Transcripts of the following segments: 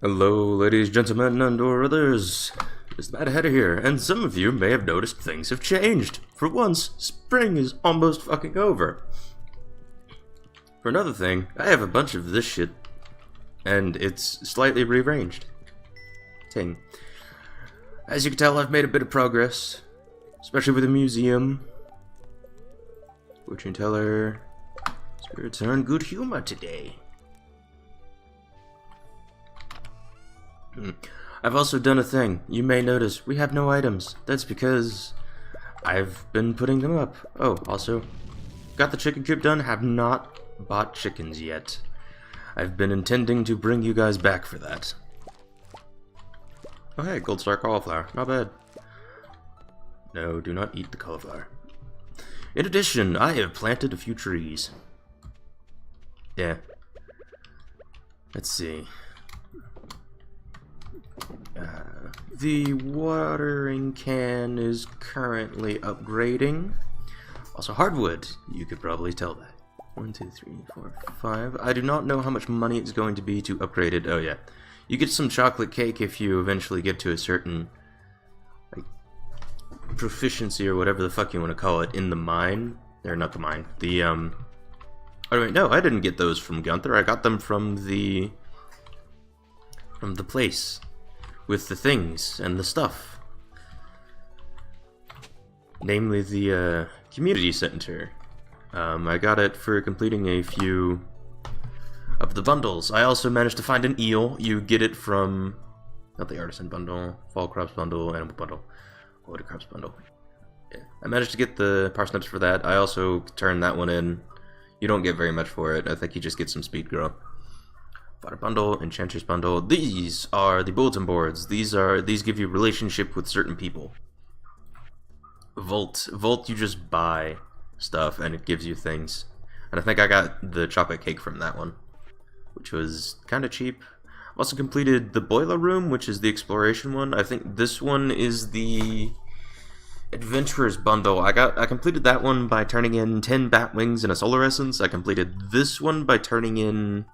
Hello, ladies, gentlemen, and or others. It's Mad Hatter here, and some of you may have noticed things have changed. For once, spring is almost fucking over. For another thing, I have a bunch of this shit, and it's slightly rearranged. Ting. As you can tell, I've made a bit of progress, especially with the museum. Fortune teller. Spirits are in good humor today. I've also done a thing. You may notice we have no items. That's because I've been putting them up. Oh, also, got the chicken coop done. Have not bought chickens yet. I've been intending to bring you guys back for that. Oh hey, gold star cauliflower. Not bad. No, do not eat the cauliflower. In addition, I have planted a few trees. Yeah. Let's see. The watering can is currently upgrading. Also hardwood, you could probably tell that. 1, 2, 3, 4, 5. I do not know how much money it's going to be to upgrade it. Oh yeah. You get some chocolate cake if you eventually get to a certain proficiency or whatever the fuck you want to call it in the mine. Or not the mine. The oh wait, no, I didn't get those from Gunther. I got them from the place with the things and the stuff. Namely the community center. I got it for completing a few of the bundles. I also managed to find an eel. You get it from, not the artisan bundle, fall crops bundle, animal bundle, water crops bundle. Yeah. I managed to get the parsnips for that. I also turned that one in. You don't get very much for it. I think you just get some speed grow. Fodder bundle, enchantress bundle. These are the bulletin boards. These give you relationship with certain people. Vault, you just buy stuff and it gives you things. And I think I got the chocolate cake from that one, which was kind of cheap. Also completed the boiler room, which is the exploration one. I think this one is the adventurers bundle. I completed that one by turning in 10 bat wings and a solar essence. I completed this one by turning in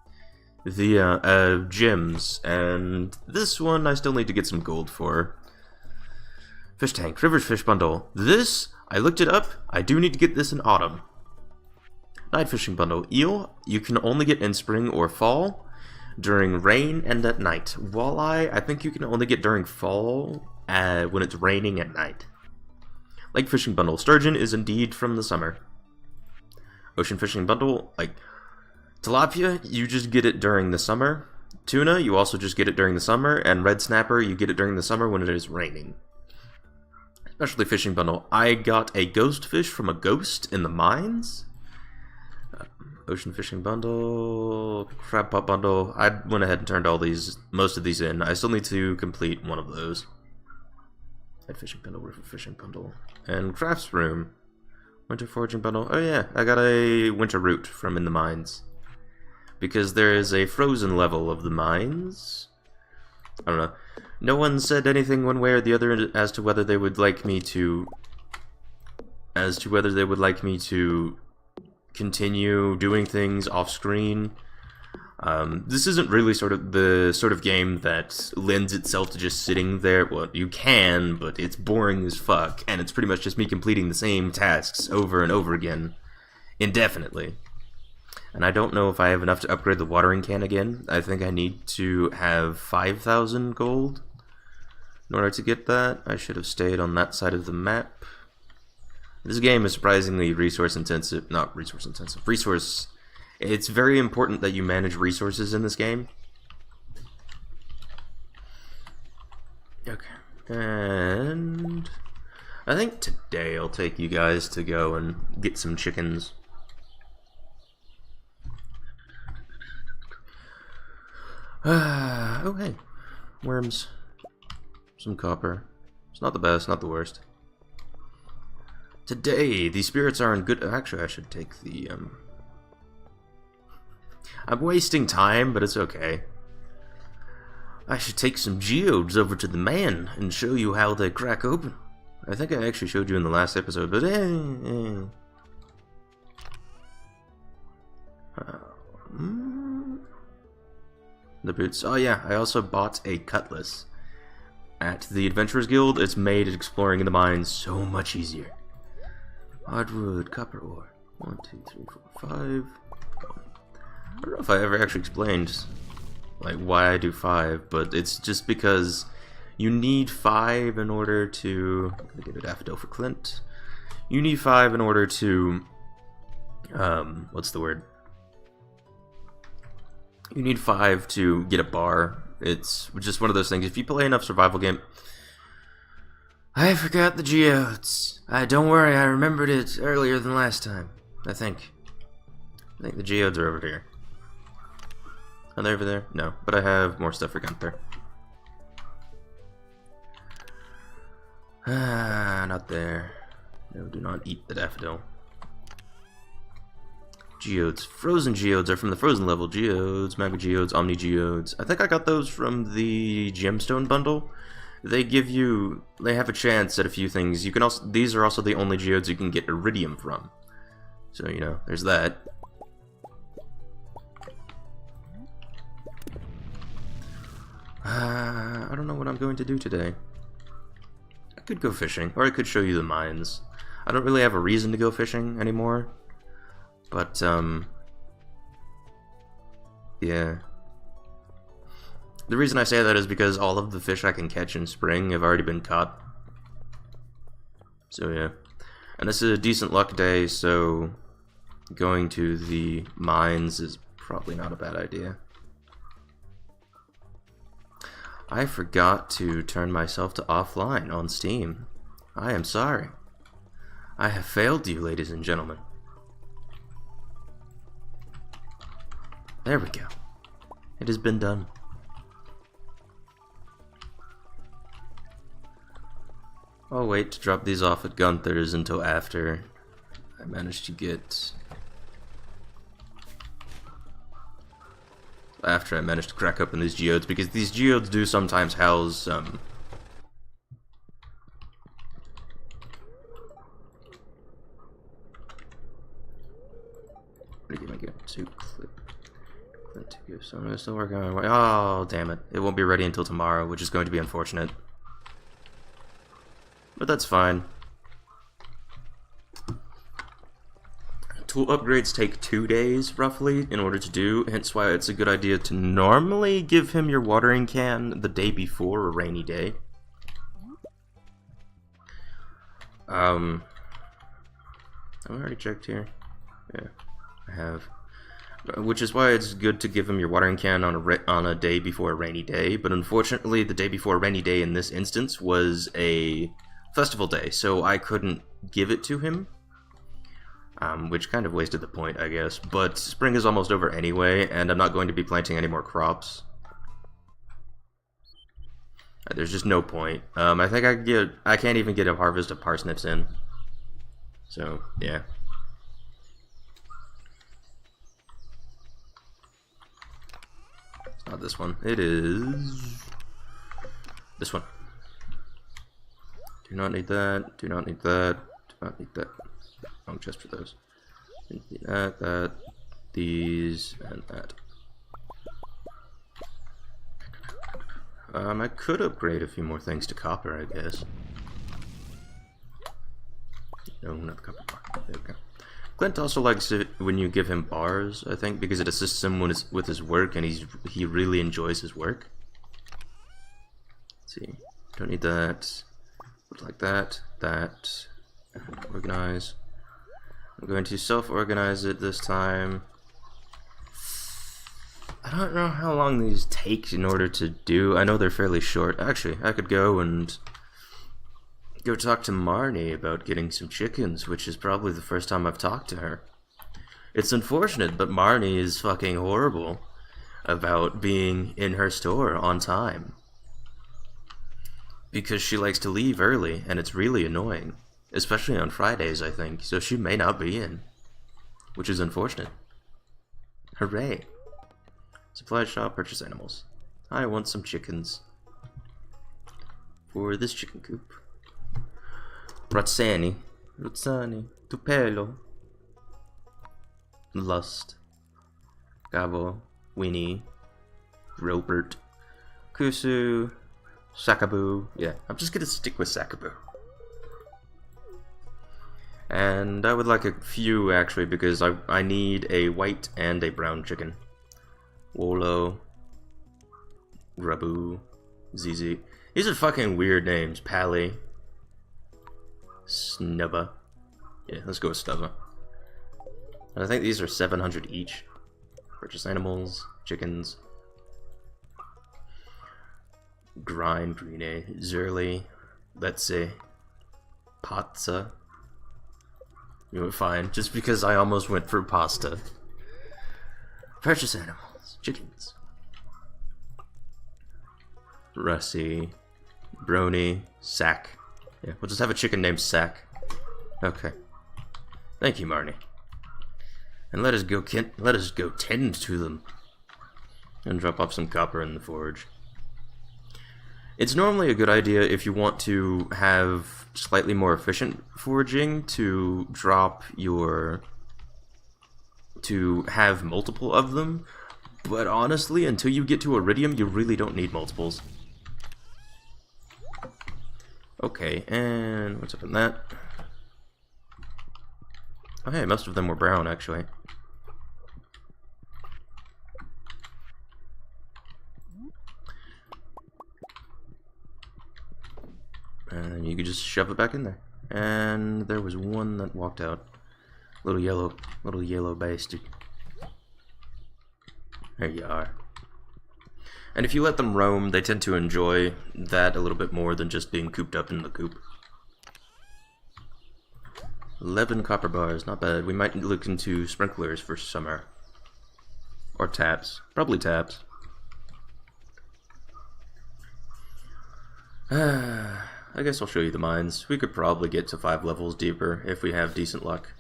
the gems, and this one I still need to get some gold for. Fish tank, rivers fish bundle. This, I looked it up, I do need to get this in autumn. Night fishing bundle. Eel, you can only get in spring or fall, during rain and at night. Walleye, I think you can only get during fall, when it's raining at night. Lake fishing bundle. Sturgeon is indeed from the summer. Ocean fishing bundle, like tilapia, you just get it during the summer. Tuna, you also just get it during the summer. And red snapper, you get it during the summer when it is raining. Specialty fishing bundle. I got a ghost fish from a ghost in the mines. Ocean fishing bundle. Crab pot bundle. I went ahead and turned most of these in. I still need to complete one of those. Night fishing bundle, river fishing bundle. And crafts room. Winter foraging bundle. Oh yeah, I got a winter root from in the mines. Because there is a frozen level of the mines. I don't know. No one said anything one way or the other as to whether they would like me to continue doing things off screen. This isn't really the sort of game that lends itself to just sitting there. Well, you can, but it's boring as fuck, and it's pretty much just me completing the same tasks over and over again, indefinitely. And I don't know if I have enough to upgrade the watering can again. I think I need to have 5,000 gold in order to get that. I should have stayed on that side of the map. This game is surprisingly resource intensive. Not resource intensive. It's very important that you manage resources in this game. Okay. And I think today I'll take you guys to go and get some chickens. Oh hey, worms, some copper. It's not the best, not the worst. Today, the spirits are in good. Actually, I should take the. I'm wasting time, but it's okay. I should take some geodes over to the man and show you how they crack open. I think I actually showed you in the last episode, but the boots. Oh yeah, I also bought a cutlass. At the Adventurers Guild, it's made exploring in the mines so much easier. Hardwood, copper ore. 1, 2, 3, 4, 5. I don't know if I ever actually explained like why I do 5, but it's just because you need 5 in order to... I'm gonna give it daffodil for Clint. You need 5 in order to... what's the word? You need 5 to get a bar. It's just one of those things. If you play enough survival game... I forgot the geodes. Don't worry, I remembered it earlier than last time. I think the geodes are over here. Are they over there? No, but I have more stuff for Gunther. Not there. No, do not eat the daffodil. Geodes. Frozen geodes are from the frozen level. Geodes, magma geodes, omni geodes. I think I got those from the gemstone bundle. They have a chance at a few things. You can also, these are also the only geodes you can get iridium from. So, you know, there's that. I don't know what I'm going to do today. I could go fishing, or I could show you the mines. I don't really have a reason to go fishing anymore. But, yeah. The reason I say that is because all of the fish I can catch in spring have already been caught. So, yeah. And this is a decent luck day, so going to the mines is probably not a bad idea. I forgot to turn myself to offline on Steam. I am sorry. I have failed you, ladies and gentlemen. There we go. It has been done. I'll wait to drop these off at Gunther's until after I manage to get... After I manage to crack open these geodes, because these geodes do sometimes house, Where am I getting to? Click to give some. I'm still working on my way. Oh, damn it. It won't be ready until tomorrow, which is going to be unfortunate. But that's fine. Tool upgrades take 2 days, roughly, in order to do, hence why it's a good idea to normally give him your watering can the day before a rainy day. Have I already checked here? Yeah, I have. Which is why it's good to give him your watering can on a day before a rainy day, but unfortunately the day before a rainy day in this instance was a festival day, so I couldn't give it to him. Which kind of wasted the point, I guess. But spring is almost over anyway, and I'm not going to be planting any more crops. There's just no point. I think I can't even get a harvest of parsnips in. So, yeah. It's not this one. It is this one. Do not need that. Do not need that. Do not need that. Wrong chest for those. That, these, and that. I could upgrade a few more things to copper, I guess. No, not the copper bar. There we go. Clint also likes it when you give him bars, I think, because it assists him with his work, and he really enjoys his work. Let's see. Don't need that. Look like that. That. And organize. I'm going to self-organize it this time. I don't know how long these take in order to do. I know they're fairly short. Actually, I could go talk to Marnie about getting some chickens, which is probably the first time I've talked to her. It's unfortunate, but Marnie is fucking horrible about being in her store on time. Because she likes to leave early, and it's really annoying. Especially on Fridays, I think, so she may not be in. Which is unfortunate. Hooray. Supply shop, purchase animals. I want some chickens. For this chicken coop. Razzani. Tupelo. Lust. Gabo. Winnie. Rilbert, Kusu, Sakabu. Yeah, I'm just gonna stick with Sakabu. And I would like a few, actually, because I need a white and a brown chicken. Wolo, Grabu, Zizi. These are fucking weird names. Pally, Snubba. Yeah, let's go with Stubba. And I think these are 700 each. Purchase animals, chickens. Grind, Green, Zerly, let's say, Pazza. You were fine, just because I almost went for pasta. Purchase animals, chickens. Russie, Brony, Sack. Yeah, we'll just have a chicken named Sack. Okay. Thank you, Marnie. And let us go tend to them. And drop off some copper in the forge. It's normally a good idea if you want to have slightly more efficient foraging to have multiple of them, but honestly, until you get to iridium, you really don't need multiples. Okay, and what's up in that? Oh hey, most of them were brown, actually. And you could just shove it back in there. And there was one that walked out. Little yellow bastard. There you are. And if you let them roam, they tend to enjoy that a little bit more than just being cooped up in the coop. 11 copper bars, not bad. We might look into sprinklers for summer. Or taps. Probably taps. I guess I'll show you the mines. We could probably get to 5 levels deeper if we have decent luck.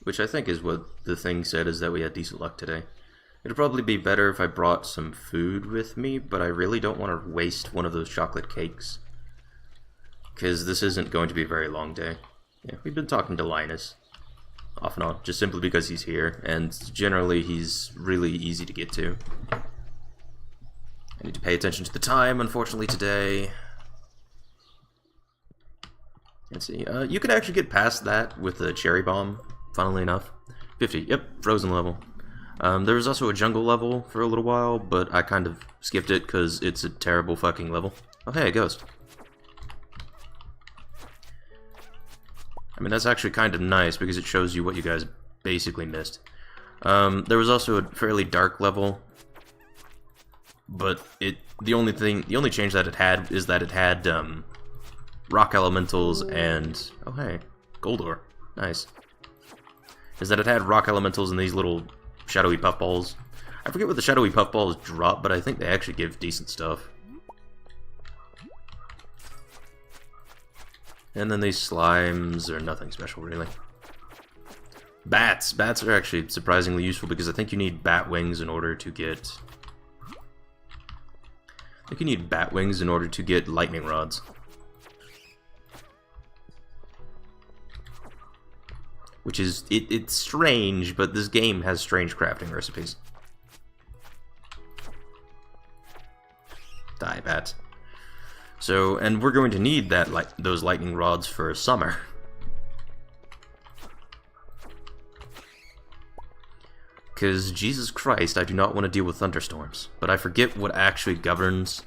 Which I think is what the thing said, is that we had decent luck today. It'd probably be better if I brought some food with me, but I really don't want to waste one of those chocolate cakes. Because this isn't going to be a very long day. Yeah, we've been talking to Linus. Off and on, just simply because he's here, and generally he's really easy to get to. I need to pay attention to the time, unfortunately, today. Let's see. You could actually get past that with a cherry bomb, funnily enough. 50. Yep, frozen level. There was also a jungle level for a little while, but I kind of skipped it because it's a terrible fucking level. Oh, hey, a ghost. I mean, that's actually kind of nice because it shows you what you guys basically missed. There was also a fairly dark level. But the only change that it had is that it had rock elementals and oh hey, gold ore, nice. Is that it had rock elementals and these little shadowy puffballs. I forget what the shadowy puffballs drop, but I think they actually give decent stuff. And then these slimes are nothing special really. Bats are actually surprisingly useful because I think you need bat wings in order to get. I think you need bat wings in order to get lightning rods. Which is, it's strange, but this game has strange crafting recipes. Die, bat. So, and we're going to need those lightning rods for summer. Because, Jesus Christ, I do not want to deal with thunderstorms. But I forget what actually governs...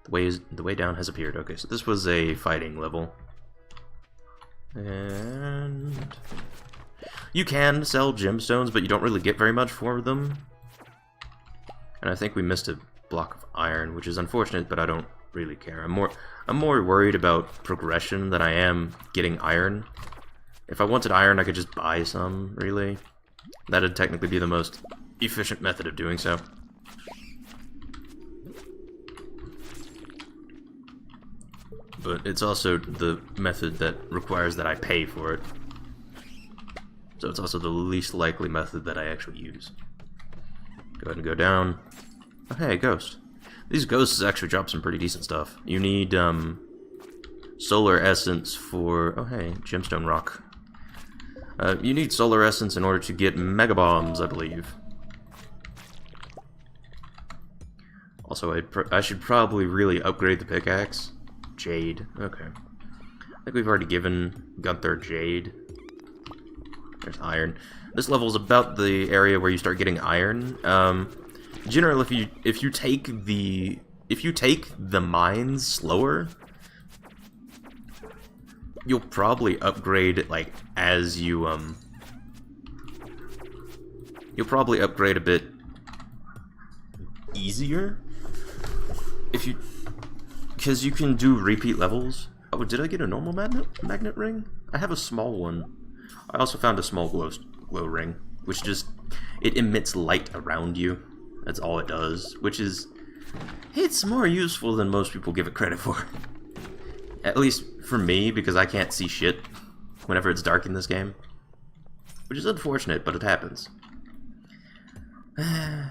the way down has appeared. Okay, so this was a fighting level. And... you can sell gemstones, but you don't really get very much for them. And I think we missed a block of iron, which is unfortunate, but I don't really care. I'm more worried about progression than I am getting iron. If I wanted iron, I could just buy some, really. That'd technically be the most efficient method of doing so. But it's also the method that requires that I pay for it. So it's also the least likely method that I actually use. Go ahead and go down. Oh, hey, ghost. These ghosts actually drop some pretty decent stuff. You need, solar essence for... oh, hey, gemstone rock. You need solar essence in order to get mega bombs, I believe. Also, I should probably really upgrade the pickaxe. Jade. Okay. I think we've already given Gunther Jade. There's iron. This level is about the area where you start getting iron. Generally, if you take the mines slower, you'll probably upgrade like as you you'll probably upgrade a bit easier because you can do repeat levels. Oh, did I get a normal magnet ring? I have a small one. I also found a small glow ring, which just it emits light around you. That's all it does, which is it's more useful than most people give it credit for. At least for me, because I can't see shit whenever it's dark in this game. Which is unfortunate, but it happens. I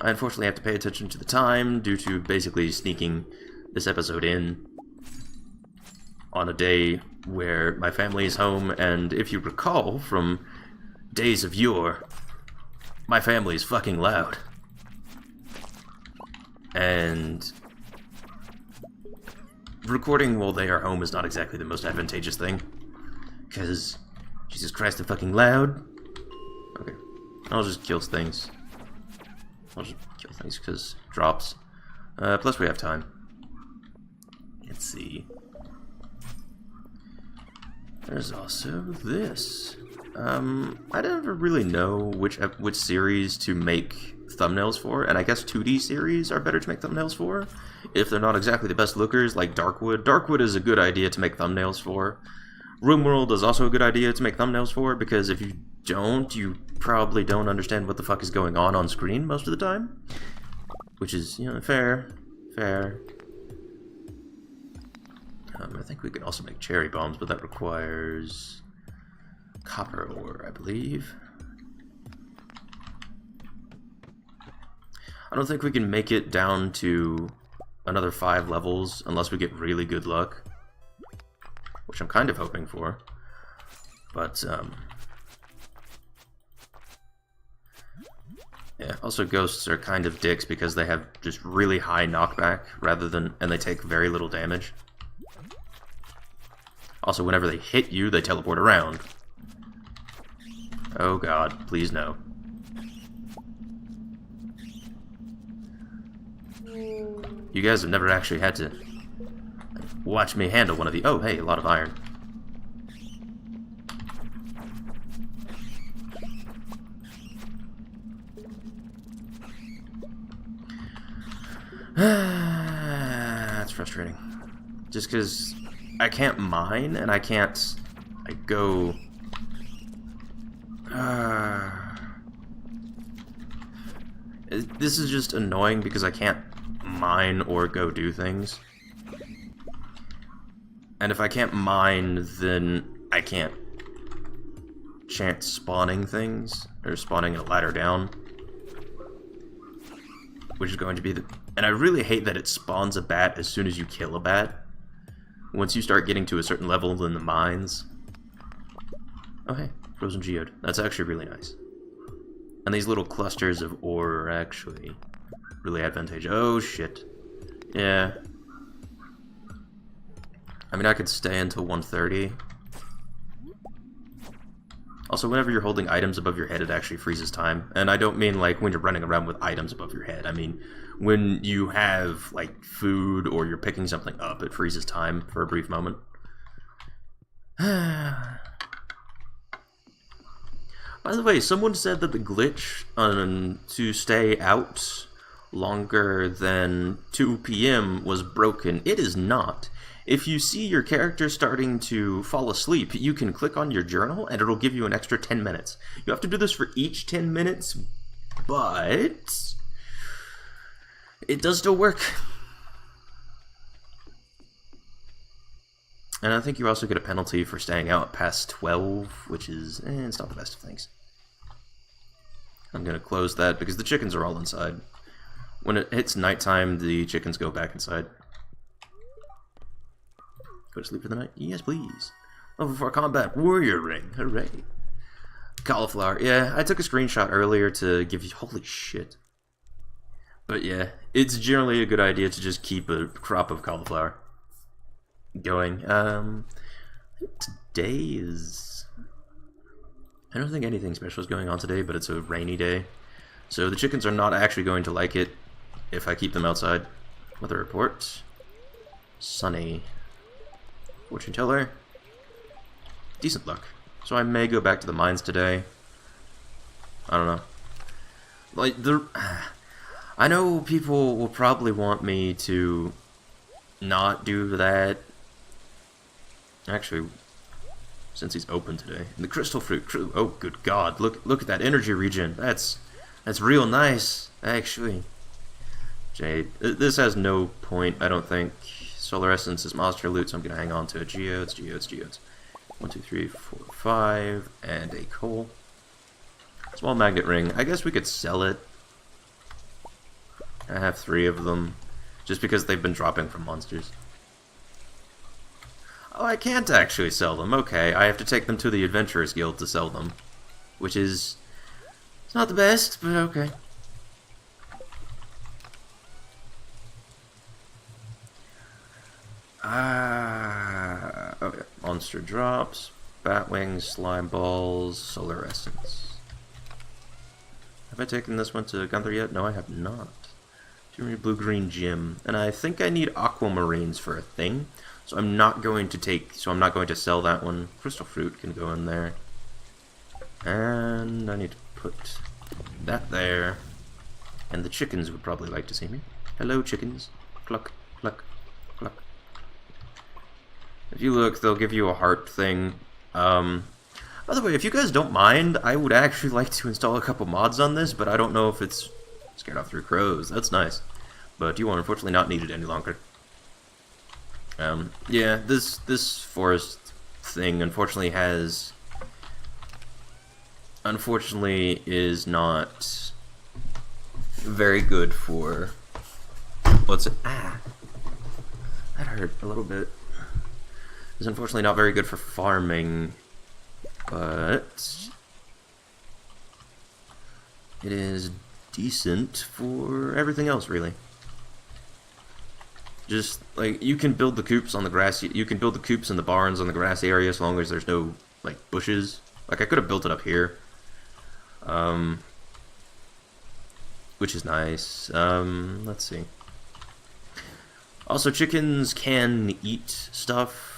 unfortunately have to pay attention to the time due to basically sneaking this episode in on a day where my family is home, and if you recall from days of yore, my family is fucking loud. And recording while they are home is not exactly the most advantageous thing. Because, Jesus Christ, they're fucking loud. Okay, I'll just kill things. I'll just kill things because drops. Plus we have time. Let's see. There's also this. I never really know which series to make thumbnails for, and I guess 2D series are better to make thumbnails for, if they're not exactly the best lookers, like Darkwood. Darkwood is a good idea to make thumbnails for. RimWorld is also a good idea to make thumbnails for, because if you don't, you probably don't understand what the fuck is going on screen most of the time. Which is, you know, fair. I think we can also make cherry bombs, but that requires copper ore, I believe. I don't think we can make it down to another 5 levels unless we get really good luck, which I'm kind of hoping for. But yeah, also ghosts are kind of dicks because they have just really high knockback and they take very little damage. Also, whenever they hit you, they teleport around. Oh god, please no. You guys have never actually had to watch me handle one of the... Oh, hey, a lot of iron. That's frustrating. Just because I can't mine, and I can't... go... This is just annoying because I can't mine or go do things. And if I can't mine, then I can't chance spawning things, or spawning a ladder down. Which is going to be the... And I really hate that it spawns a bat as soon as you kill a bat. Once you start getting to a certain level in the mines. Oh hey, frozen geode. That's actually really nice. And these little clusters of ore are actually really advantageous. Oh shit. Yeah. I mean, I could stay until 1:30. Also, whenever you're holding items above your head, it actually freezes time. And I don't mean like when you're running around with items above your head. I mean, when you have like food or you're picking something up, it freezes time for a brief moment. By the way, someone said that the glitch to stay out longer than 2 p.m. was broken. It is not. If you see your character starting to fall asleep, you can click on your journal and it'll give you an extra 10 minutes. You have to do this for each 10 minutes, but it does still work. And I think you also get a penalty for staying out past 12, which is, it's not the best of things. I'm going to close that because the chickens are all inside. When it hits nighttime, the chickens go back inside. Go to sleep for the night? Yes, please. Level 4 combat warrior ring. Hooray. Cauliflower. Yeah, I took a screenshot earlier to give you... Holy shit. But yeah, it's generally a good idea to just keep a crop of cauliflower going. Today is... I don't think anything special is going on today, but it's a rainy day. So the chickens are not actually going to like it if I keep them outside. Weather report. Sunny. Fortune teller. Decent luck. So I may go back to the mines today. I don't know. Like, I know people will probably want me to not do that. Actually, since he's open today. And the crystal fruit. Oh, good God! Look at that energy regen. That's real nice, actually. Jade. This has no point, I don't think. Solar essence is monster loot, so I'm gonna hang on to it. Geodes. 1, 2, 3, 4, 5, and a coal. Small magnet ring. I guess we could sell it. I have 3 of them, just because they've been dropping from monsters. Oh, I can't actually sell them. Okay, I have to take them to the Adventurers Guild to sell them, which is... It's not the best, but okay. Okay. Monster drops, bat wings, slime balls, solar essence. Have I taken this one to Gunther yet? No, I have not. Blue-green gem, and I think I need aquamarines for a thing, so I'm not going to sell that one. Crystal fruit can go in there, and I need to put that there. And the chickens would probably like to see me. Hello, chickens. Cluck, cluck, cluck. If you look, they'll give you a heart thing. By the way, if you guys don't mind, I would actually like to install a couple mods on this, but I don't know if it's... Scared off 3 crows. That's nice. But you are unfortunately not needed any longer. Yeah, this forest thing unfortunately is not very good for... What's it? Ah! That hurt a little bit. It's unfortunately not very good for farming, but it is decent for everything else, really. Just, like, you can build the coops on the grassy... You can build the coops and the barns on the grassy area as long as there's no, like, bushes. Like, I could have built it up here. Which is nice. Let's see. Also, chickens can eat stuff.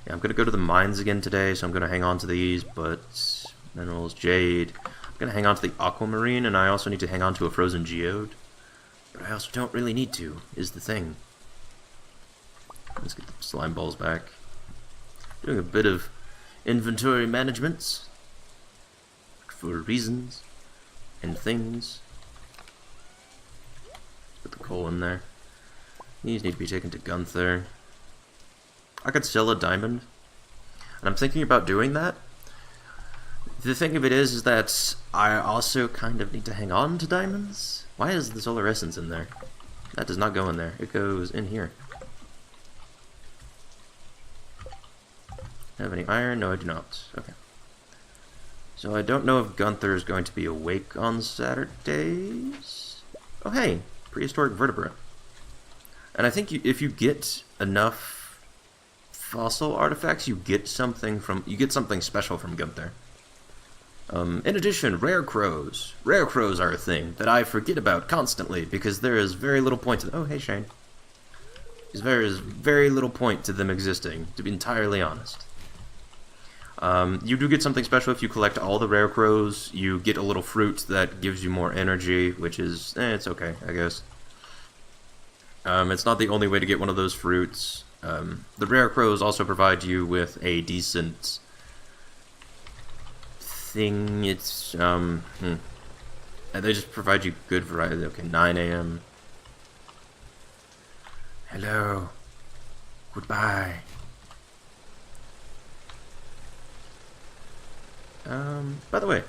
Yeah, I'm gonna go to the mines again today, so I'm gonna hang on to these, but... Minerals, jade... I'm gonna hang on to the aquamarine, and I also need to hang on to a frozen geode. But I also don't really need to, is the thing. Let's get the slime balls back. Doing a bit of inventory management. For reasons. And things. Let's put the coal in there. These need to be taken to Gunther. I could sell a diamond. And I'm thinking about doing that. The thing of it is that I also kind of need to hang on to diamonds. Why is the solar essence in there? That does not go in there. It goes in here. Have any iron? No, I do not. Okay. So I don't know if Gunther is going to be awake on Saturdays. Oh hey, prehistoric vertebra. And I think if you get enough fossil artifacts, you get something special from Gunther. In addition, rare crows. Rare crows are a thing that I forget about constantly because there is very little point to them. Oh, hey, Shane. There is very little point to them existing, to be entirely honest. You do get something special if you collect all the rare crows. You get a little fruit that gives you more energy, which is, it's okay, I guess. It's not the only way to get one of those fruits. The rare crows also provide you with a decent... thing. It's they just provide you good variety. Okay, 9 a.m. Hello. Goodbye. By the way,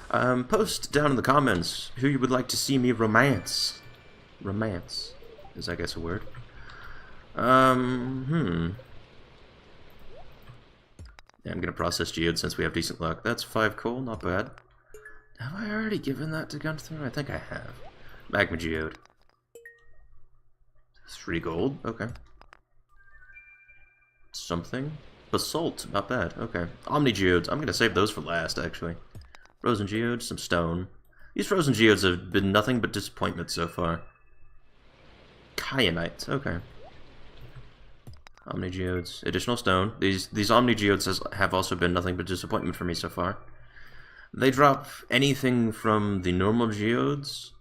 post down in the comments who you would like to see me romance. Romance is, I guess, a word. Yeah, I'm gonna process geode since we have decent luck. That's 5 coal, not bad. Have I already given that to Gunther? I think I have. Magma geode. 3 gold, okay. Something. Basalt, not bad, okay. Omni geodes, I'm gonna save those for last, actually. Frozen geodes, some stone. These frozen geodes have been nothing but disappointment so far. Kyanite, okay. Omni geodes, additional stone. These Omni geodes have also been nothing but disappointment for me so far. They drop anything from the normal geodes,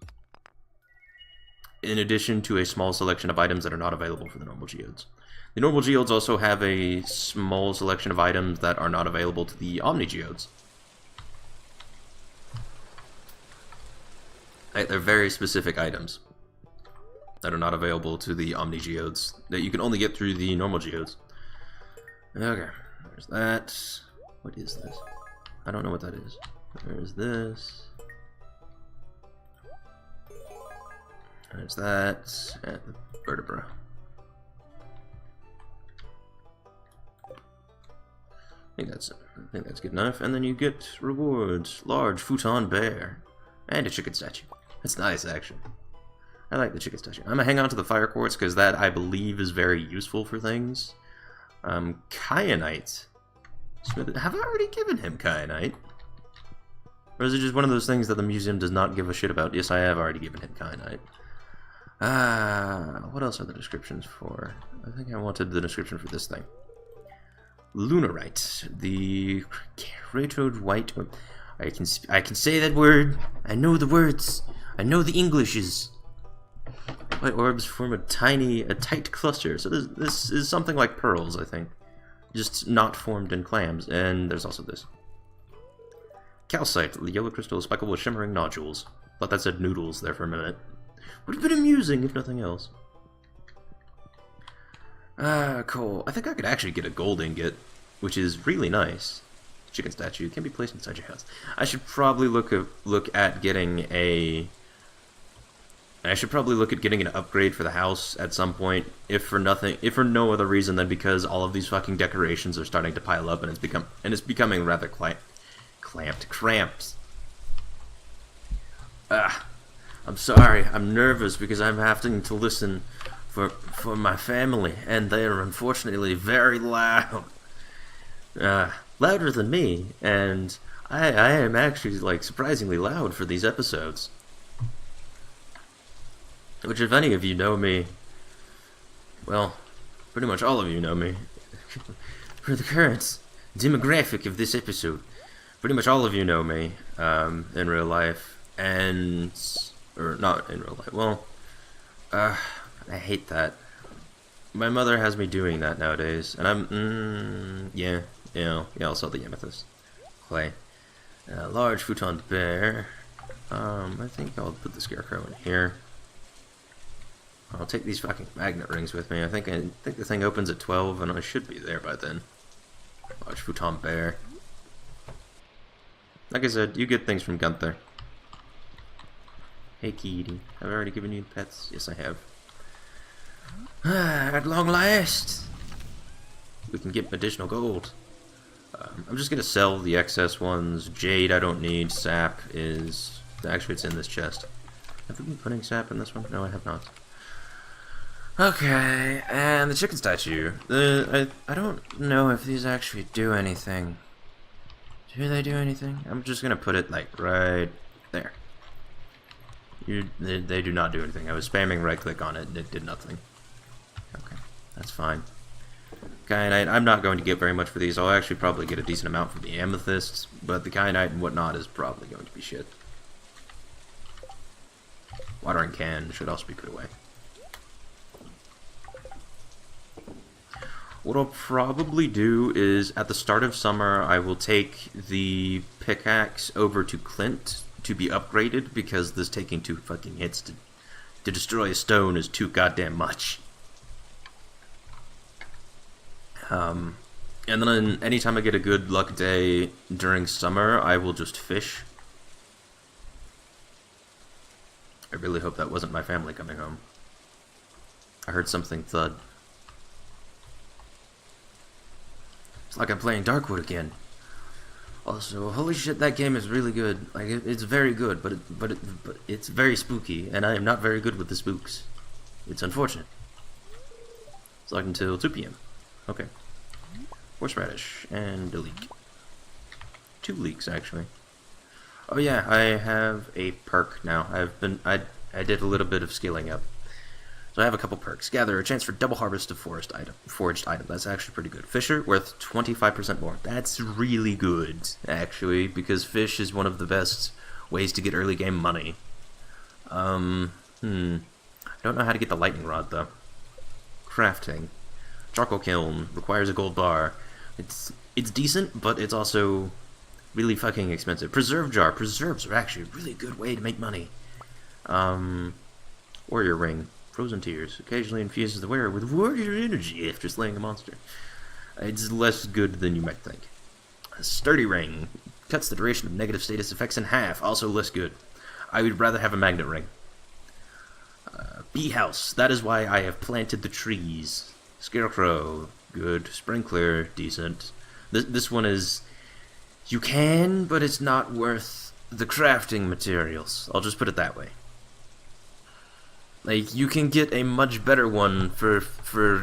in addition to a small selection of items that are not available for the normal geodes. The normal geodes also have a small selection of items that are not available to the Omni geodes. They're very specific items that are not available to the Omni geodes, that you can only get through the normal geodes. Okay, there's that. What is this? I don't know what that is. There's this. There's that. And the vertebra. I think that's good enough. And then you get rewards. Large futon bear. And a chicken statue. That's nice, actually. I like the chicken statue. I'm gonna hang on to the fire quartz because that, I believe, is very useful for things. Kyanite. Have I already given him kyanite? Or is it just one of those things that the museum does not give a shit about? Yes, I have already given him kyanite. What else are the descriptions for? I think I wanted the description for this thing. Lunarite. The Kratos white... I can say that word. I know the words. I know the Englishes. White orbs form a tight cluster. So this is something like pearls, I think. Just not formed in clams. And there's also this. Calcite. The yellow crystal is speckled with shimmering nodules. Thought that said noodles there for a minute. Would have been amusing if nothing else. Cool. I think I could actually get a gold ingot, which is really nice. Chicken statue can be placed inside your house. I should probably look at getting an upgrade for the house at some point, if for no other reason than because all of these fucking decorations are starting to pile up and it's becoming rather cramped. I'm sorry. I'm nervous because I'm having to listen for my family, and they are unfortunately very loud. Louder than me, and I am actually, like, surprisingly loud for these episodes. Which, if any of you know me, well, pretty much all of you know me. For the current demographic of this episode, pretty much all of you know me, in real life, or not in real life, well, I hate that. My mother has me doing that nowadays, and yeah, I'll sell the amethyst. Clay. Large futon bear. I think I'll put the scarecrow in here. I'll take these fucking magnet rings with me. I think the thing opens at 12, and I should be there by then. Large futon bear. Like I said, you get things from Gunther. Hey, kitty. Have I already given you pets? Yes, I have. At long last, we can get additional gold. I'm just gonna sell the excess ones. Jade I don't need. Sap is... Actually, it's in this chest. Have we been putting sap in this one? No, I have not. Okay, and the chicken statue. I don't know if these actually do anything. Do they do anything? I'm just gonna put it, like, right there. They do not do anything. I was spamming right-click on it, and it did nothing. Okay, that's fine. Kyanite, I'm not going to get very much for these. I'll actually probably get a decent amount from the amethysts, but the kyanite and whatnot is probably going to be shit. Watering can should also be put away. What I'll probably do is, at the start of summer, I will take the pickaxe over to Clint to be upgraded, because this taking 2 fucking hits to destroy a stone is too goddamn much. And then anytime I get a good luck day during summer, I will just fish. I really hope that wasn't my family coming home. I heard something thud. It's like I'm playing Darkwood again. Also, holy shit, that game is really good. Like, it's very good, but it's very spooky, and I am not very good with the spooks. It's unfortunate. It's locked until 2 p.m. Okay. Horseradish and a leek. 2 leeks, actually. Oh yeah, I have a perk now. I did a little bit of scaling up. So I have a couple perks. Gather, a chance for double harvest of foraged item. That's actually pretty good. Fisher, worth 25% more. That's really good, actually, because fish is one of the best ways to get early game money. I don't know how to get the lightning rod, though. Crafting. Charcoal kiln, requires a gold bar. It's decent, but it's also really fucking expensive. Preserve jar. Preserves are actually a really good way to make money. Warrior ring. Frozen tears. Occasionally infuses the wearer with warrior energy after slaying a monster. It's less good than you might think. A sturdy ring. Cuts the duration of negative status effects in half. Also less good. I would rather have a magnet ring. Bee house. That is why I have planted the trees. Scarecrow. Good. Sprinkler. Decent. This one is... You can, but it's not worth the crafting materials. I'll just put it that way. Like, you can get a much better one for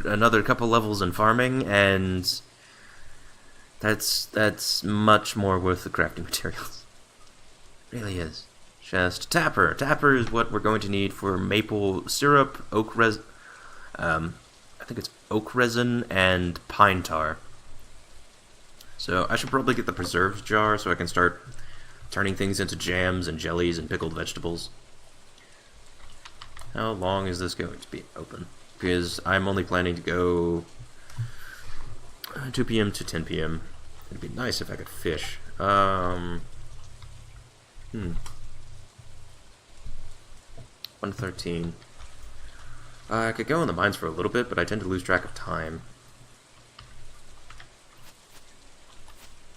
another couple levels in farming, and that's much more worth the crafting materials. It really is. Chest. Tapper. Tapper is what we're going to need for maple syrup, oak resin, I think it's oak resin, and pine tar. So I should probably get the preserves jar so I can start turning things into jams and jellies and pickled vegetables. How long is this going to be open? Because I'm only planning to go 2 p.m. to 10 p.m. It'd be nice if I could fish. 113. I could go in the mines for a little bit, but I tend to lose track of time.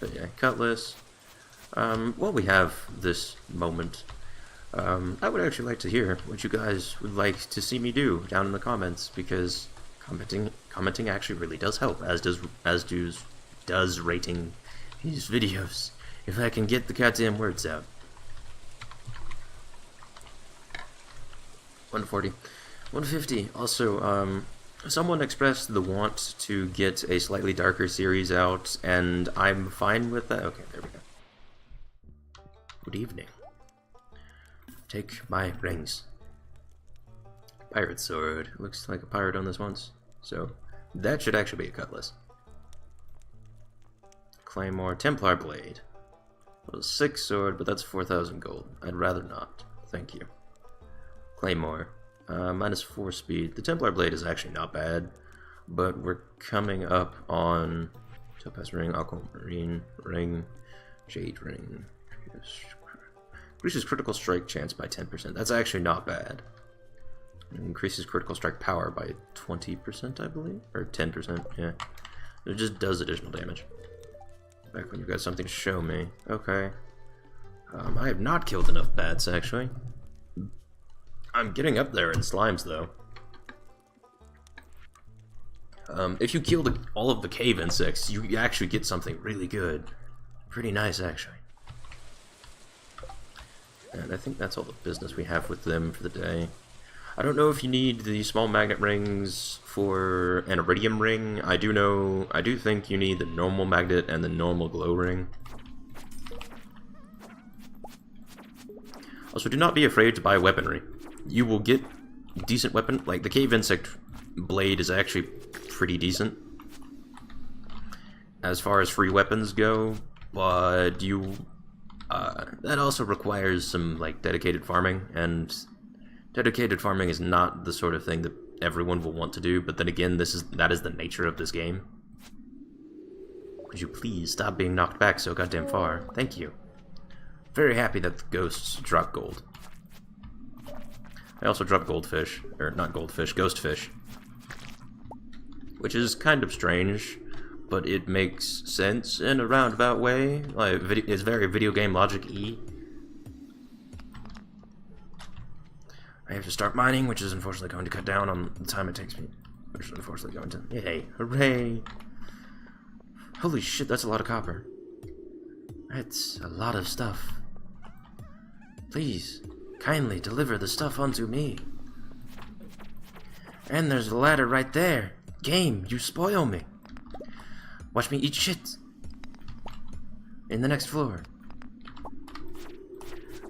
But yeah, cutlass. While we have this moment, I would actually like to hear what you guys would like to see me do down in the comments, because commenting actually really does help, as does rating these videos, if I can get the goddamn words out. 140. 150. Also, someone expressed the want to get a slightly darker series out, and I'm fine with that. Okay, there we go. Good evening. Take my rings. Pirate sword. Looks like a pirate on this once. So, that should actually be a cutlass. Claymore. Templar blade. Well, 6 sword, but that's 4,000 gold. I'd rather not. Thank you. Claymore. Minus 4 speed. The Templar blade is actually not bad, but we're coming up on Topaz ring, aquamarine ring, jade ring. Increases critical strike chance by 10%. That's actually not bad. Increases critical strike power by 20%, I believe? Or 10%, yeah. It just does additional damage. Back when you've got something to show me. Okay. I have not killed enough bats, actually. I'm getting up there in slimes, though. If you kill all of the cave insects, you actually get something really good. Pretty nice, actually. And I think that's all the business we have with them for the day. I don't know if you need the small magnet rings for an iridium ring. I do think you need the normal magnet and the normal glow ring. Also, do not be afraid to buy weaponry. You will get decent weapon. Like, the cave insect blade is actually pretty decent as far as free weapons go, but that also requires some, like, dedicated farming, and dedicated farming is not the sort of thing that everyone will want to do, but then again, that is the nature of this game. Would you please stop being knocked back so goddamn far? Thank you. Very happy that the ghosts drop gold. I also dropped goldfish, or not goldfish, ghostfish. Which is kind of strange, but it makes sense in a roundabout way. Like, it's very video game logic-y. I have to start mining, which is unfortunately going to cut down on the time it takes me. Which is unfortunately going to... Yay. Hooray! Holy shit, that's a lot of copper. That's a lot of stuff. Please, kindly deliver the stuff unto me. And there's a ladder right there. Game, you spoil me. Watch me eat shit. In the next floor.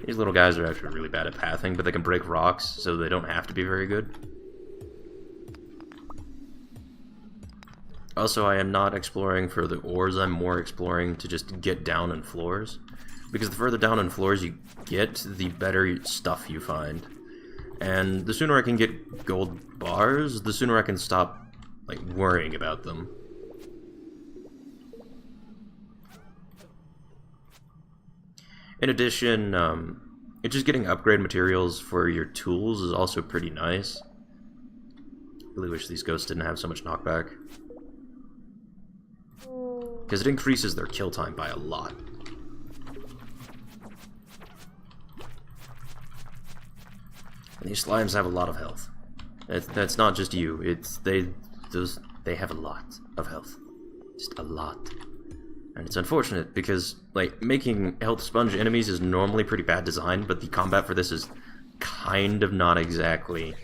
These little guys are actually really bad at pathing, but they can break rocks, so they don't have to be very good. Also, I am not exploring for the ores, I'm more exploring to just get down in floors. Because the further down in floors you get, the better stuff you find. And the sooner I can get gold bars, the sooner I can stop, like, worrying about them. In addition, just getting upgrade materials for your tools is also pretty nice. Really wish these ghosts didn't have so much knockback. Because it increases their kill time by a lot. And these slimes have a lot of health. That's not just you, they have a lot of health. Just a lot. And it's unfortunate because, like, making health sponge enemies is normally pretty bad design, but the combat for this is kind of not exactly...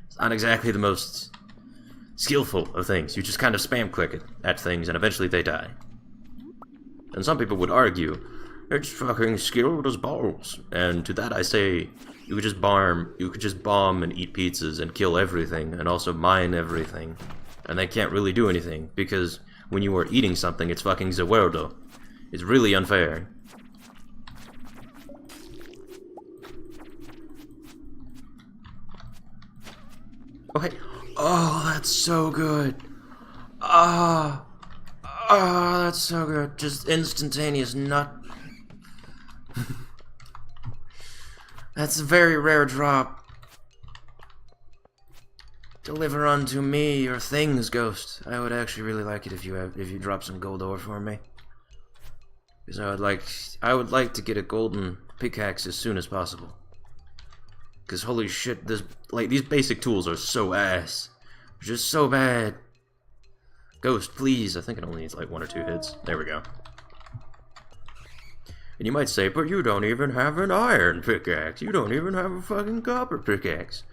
It's not exactly the most skillful of things. You just kind of spam click at things and eventually they die. And some people would argue, it's fucking skilled as balls. And to that I say, you could just bomb and eat pizzas and kill everything and also mine everything. And they can't really do anything because when you are eating something, it's fucking Zewerdo. It's really unfair. Okay. Oh, that's so good. Ah. Oh, that's so good. Just instantaneous nut. That's a very rare drop. Deliver unto me your things, ghost. I would actually really like it if you drop some gold ore for me. Because I would like to get a golden pickaxe as soon as possible. Because holy shit, these basic tools are so ass. They're just so bad. Ghost, please. I think it only needs like 1 or 2 hits. There we go. And you might say, but you don't even have an iron pickaxe. You don't even have a fucking copper pickaxe.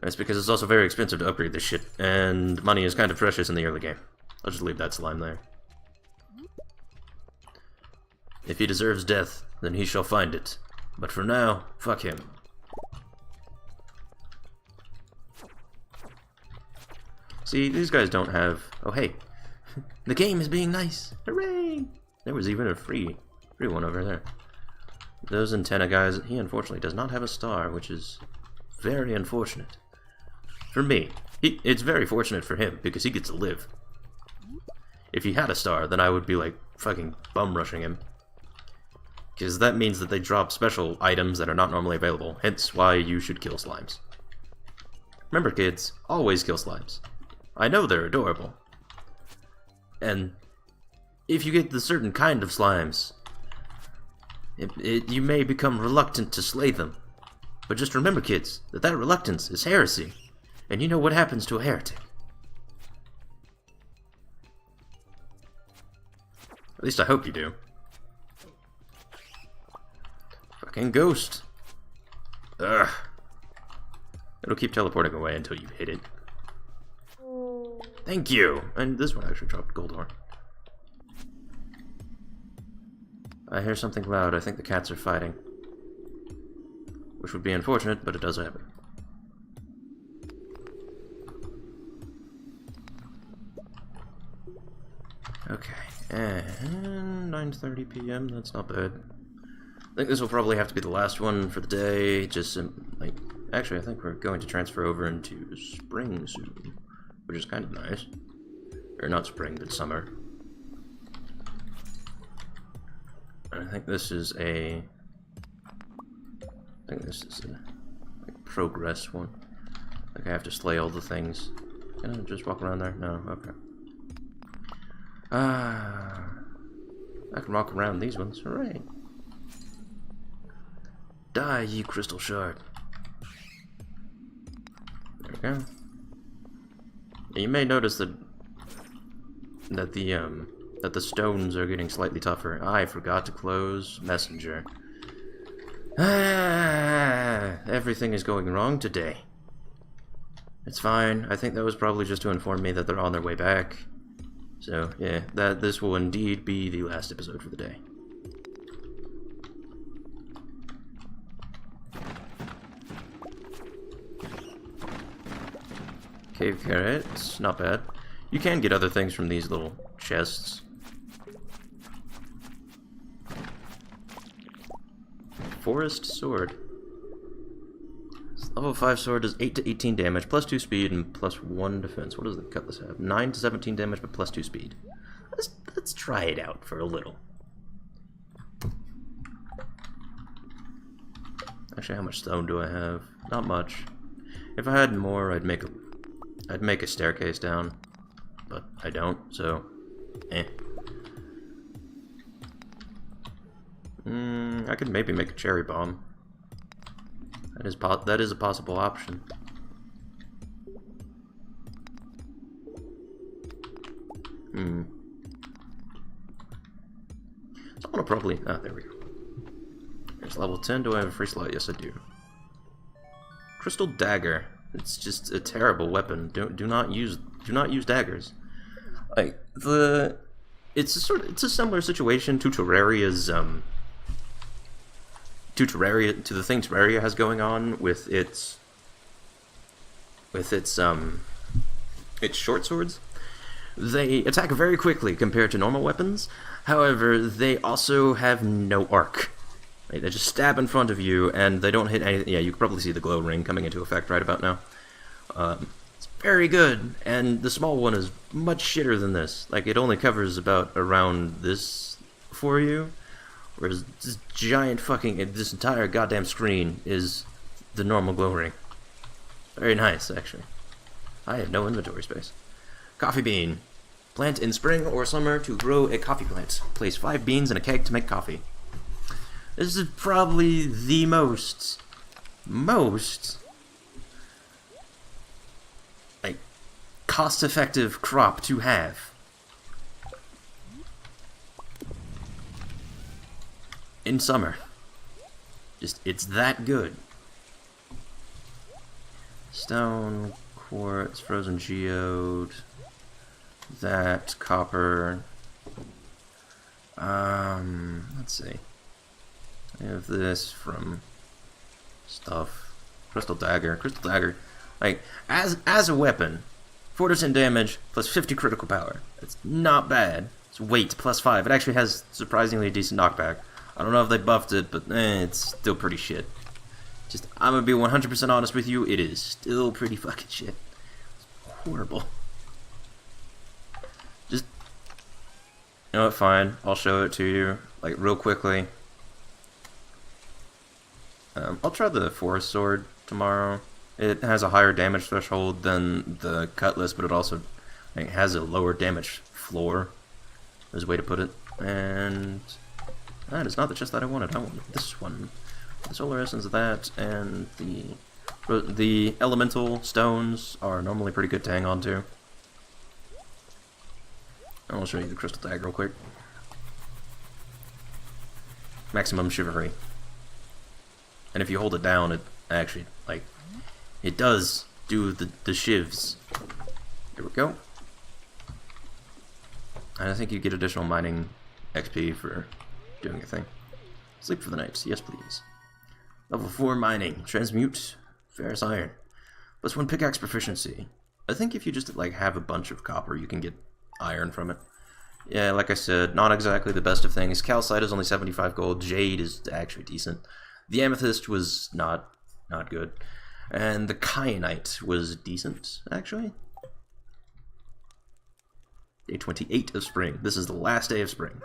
That's because it's also very expensive to upgrade this shit, and money is kind of precious in the early game. I'll just leave that slime there. If he deserves death, then he shall find it. But for now, fuck him. See, these guys don't have... Oh, hey. The game is being nice. Hooray! There was even a free one over there. Those antenna guys, he unfortunately does not have a star, which is very unfortunate. For me. It's very fortunate for him, because he gets to live. If he had a star, then I would be, like, fucking bum-rushing him. Because that means that they drop special items that are not normally available, hence why you should kill slimes. Remember, kids, always kill slimes. I know they're adorable. And if you get the certain kind of slimes, you may become reluctant to slay them. But just remember, kids, that reluctance is heresy. And you know what happens to a heretic. At least I hope you do. Fucking ghost. Ugh. It'll keep teleporting away until you hit it. Thank you! And this one actually dropped gold ore. I hear something loud. I think the cats are fighting. Which would be unfortunate, but it does happen. Okay, and 9:30 p.m. That's not bad. I think this will probably have to be the last one for the day. Just like, actually, I think we're going to transfer over into spring soon, which is kind of nice. Or not spring, but summer. And I think this is a like, progress one. Like I have to slay all the things. Can I just walk around there? No, okay. I can walk around these ones. Hooray! Die, ye crystal shard. There we go. Now, you may notice that that the stones are getting slightly tougher. I forgot to close Messenger. Everything is going wrong today. It's fine. I think that was probably just to inform me that they're on their way back. So, yeah, this will indeed be the last episode for the day. Cave carrots, not bad. You can get other things from these little chests. Forest sword. This level 5 sword does 8 to 18 damage, plus 2 speed, and plus 1 defense. What does the cutlass have? 9 to 17 damage, but plus 2 speed. Let's try it out for a little. Actually, how much stone do I have? Not much. If I had more, I'd make a staircase down, but I don't, so eh. I could maybe make a cherry bomb. That is a possible option. So I want to probably... there we go. There's level 10. Do I have a free slot? Yes, I do. Crystal dagger. It's just a terrible weapon. Do not use daggers. Like it's a similar situation to Terraria's to the thing Terraria has going on with its short swords. They attack very quickly compared to normal weapons. However, they also have no arc. Right, they just stab in front of you, and they don't hit anything. Yeah, you can probably see the glow ring coming into effect right about now. It's very good, and the small one is much shitter than this. Like, it only covers about around this for you, whereas this giant this entire goddamn screen is the normal glow ring. Very nice, actually. I have no inventory space. Coffee bean. Plant in spring or summer to grow a coffee plant. Place 5 beans in a keg to make coffee. This is probably the most like cost-effective crop to have in summer. Just, it's that good. Stone, quartz, frozen geode, that, copper. Let's see. I have this from stuff. Crystal dagger. Crystal dagger. Like, as a weapon, 4% damage plus 50 critical power. It's not bad. It's weight plus 5. It actually has surprisingly decent knockback. I don't know if they buffed it, but it's still pretty shit. Just, I'm gonna be 100% honest with you, it is still pretty fucking shit. It's horrible. Just, you know what, fine. I'll show it to you, like, real quickly. I'll try the forest sword tomorrow. It has a higher damage threshold than the cutlass, but it also has a lower damage floor. There's a way to put it. And that is not the chest that I wanted. I wanted this one. The solar essence of that, and the elemental stones are normally pretty good to hang on to. I'll show you the crystal tag real quick. Maximum chivalry. And if you hold it down, it actually, like, it does do the shivs. Here we go. And I think you get additional mining XP for doing a thing. Sleep for the night. Yes, please. Level 4 mining. Transmute ferrous iron. +1 pickaxe proficiency. I think if you just, like, have a bunch of copper, you can get iron from it. Yeah, like I said, not exactly the best of things. Calcite is only 75 gold. Jade is actually decent. The amethyst was not good. And the kyanite was decent, actually. Day 28 of spring. This is the last day of spring,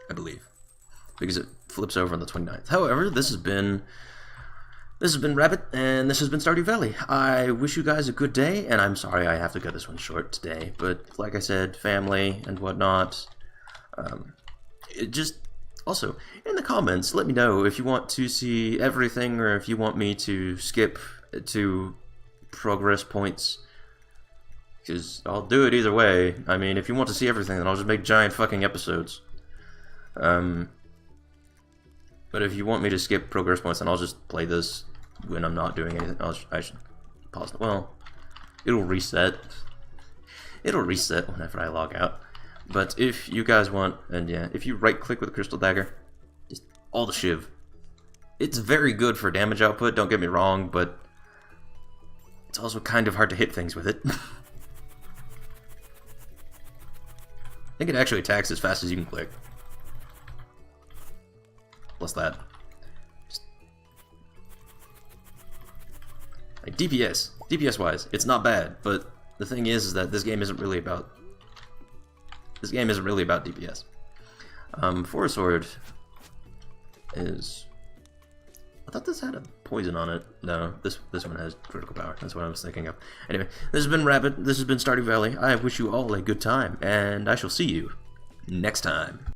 I believe, because it flips over on the 29th. However, this has been Rabbit, and this has been Stardew Valley. I wish you guys a good day, and I'm sorry I have to cut this one short today, but like I said, family and whatnot. Also, in the comments, let me know if you want to see everything, or if you want me to skip to progress points. Because I'll do it either way. I mean, if you want to see everything, then I'll just make giant fucking episodes. But if you want me to skip progress points, then I'll just play this when I'm not doing anything. I should pause it. Well, it'll reset. It'll reset whenever I log out. But if you guys want, and yeah, if you right-click with a crystal dagger, just all the shiv. It's very good for damage output, don't get me wrong, but it's also kind of hard to hit things with it. I think it actually attacks as fast as you can click. Plus that. Like DPS wise, it's not bad, but the thing is that this game isn't really about DPS. Forest Sword is, I thought this had a poison on it. No, this one has critical power. That's what I was thinking of. Anyway, this has been Rabbit. This has been Stardew Valley. I wish you all a good time, and I shall see you next time.